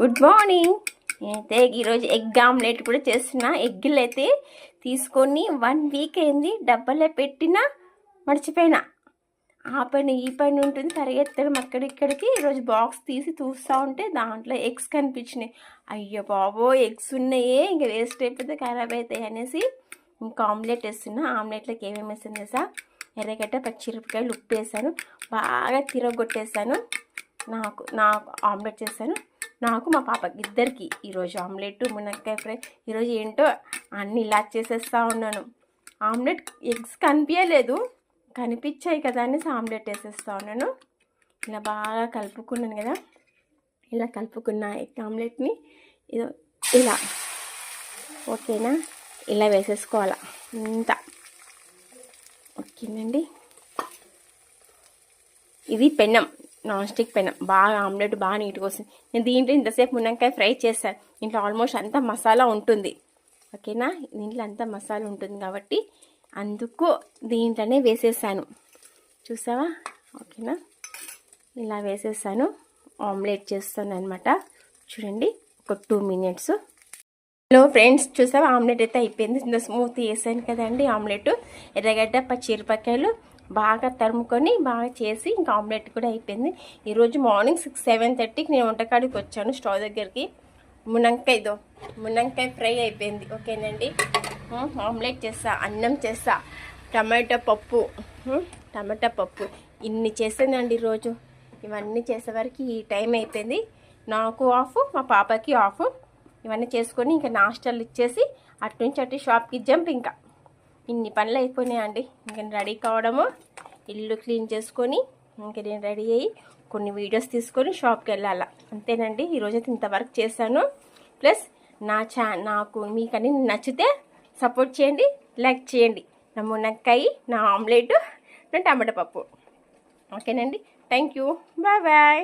Good morning. అయితే ఈరోజు egg omelette కూడా చేస్తున్నా. ఎగ్గులు అయితే తీసుకొని 1 వీక్ అయింది, డబ్బాలో పెట్టినా మర్చిపోయినా. ఆ పని ఈ పని ఉంటుంది, పరిగెత్తడం అక్కడిక్కడికి. ఈరోజు బాక్స్ తీసి చూస్తూ ఉంటే దాంట్లో ఎగ్స్ కనిపించినాయి. అయ్యో బాబో, ఎగ్స్ ఉన్నాయే, ఇంకా వేస్ట్ అయిపోతే ఖరాబ్ అవుతాయి అనేసి ఇంకా ఆమ్లెట్ వేస్తున్నా. ఆమ్లెట్లోకి ఏమేమి వేసాను తెలుసా? ఎర్రగడ్డ, పచ్చిమిరపకాయలు, ఉప్పు వేసాను, బాగా తిరగొట్టేసాను. నాకు ఆమ్లెట్ చేశాను. నాకు మా పాపకి ఇద్దరికి ఈరోజు ఆమ్లెట్, మునక్కాయ ఫ్రై. ఈరోజు ఏంటో అన్నీ ఇలా చేసేస్తూ ఉన్నాను. ఆమ్లెట్ ఎగ్స్ కనిపించలేదు, కనిపించాయి కదా అనేసి ఆమ్లెట్ వేసేస్తూ ఉన్నాను. ఇలా బాగా కలుపుకున్నాను కదా. ఇలా కలుపుకున్న ఎగ్ ఆమ్లెట్ని ఇలా ఓకేనా, ఇలా వేసేసుకోవాలి ఇంత. ఓకేనండి, ఇది పెన్నం, నాన్ స్టిక్ పెనం. బాగా ఆమ్లెట్ బాగా నీట్గా వస్తుంది. నేను దీంట్లో ఇంతసేపు మునక్కాయ ఫ్రై చేశాను. దీంట్లో ఆల్మోస్ట్ అంతా మసాలా ఉంటుంది. ఓకేనా, దీంట్లో అంతా మసాలా ఉంటుంది కాబట్టి అందుకు దీంట్లోనే వేసేసాను. చూసావా? ఓకేనా, ఇలా వేసేసాను. ఆమ్లెట్ చేస్తాను అనమాట. చూడండి, ఒక 2 minutes. హలో ఫ్రెండ్స్, చూసావా? ఆమ్లెట్ అయితే అయిపోయింది. ఇంత స్మూత్ వేసాను కదండి ఆమ్లెట్. ఎర్రగడ్డ, పచ్చిమిరపకాయలు బాగా తరుముకొని బాగా చేసి ఇంకా ఆమ్లెట్ కూడా అయిపోయింది. ఈరోజు మార్నింగ్ 7:30కి నేను వంటకాడికి వచ్చాను స్టవ్ దగ్గరికి. మునక్కాయ ఫ్రై అయిపోయింది. ఓకేనండి, ఆమ్లెట్ చేస్తా, అన్నం చేస్తా, టమాటా పప్పు ఇన్ని చేసానండి ఈరోజు. ఇవన్నీ చేసేవరకు ఈ టైం అయిపోయింది. నాకు ఆఫ్, మా పాపకి ఆఫ్. ఇవన్నీ చేసుకొని ఇంకా నాష్టాలు ఇచ్చేసి అటు నుంచి అటు షాప్కి జంప్. ఇంకా ఇన్ని పనులు అయిపోయినాయండి. ఇంకా రెడీ కావడము, ఇల్లు క్లీన్ చేసుకొని ఇంకా నేను రెడీ అయ్యి కొన్ని వీడియోస్ తీసుకొని షాప్కి వెళ్ళాలి. అంతేనండి, ఈరోజైతే ఇంతవరకు చేశాను. ప్లస్ నాకు మీకు అన్ని నచ్చితే సపోర్ట్ చేయండి, లైక్ చేయండి. నా మునక్కాయ, నా ఆమ్లెట్, నా టమాటా పప్పు. ఓకేనండి, థ్యాంక్ యూ, బాయ్ బాయ్.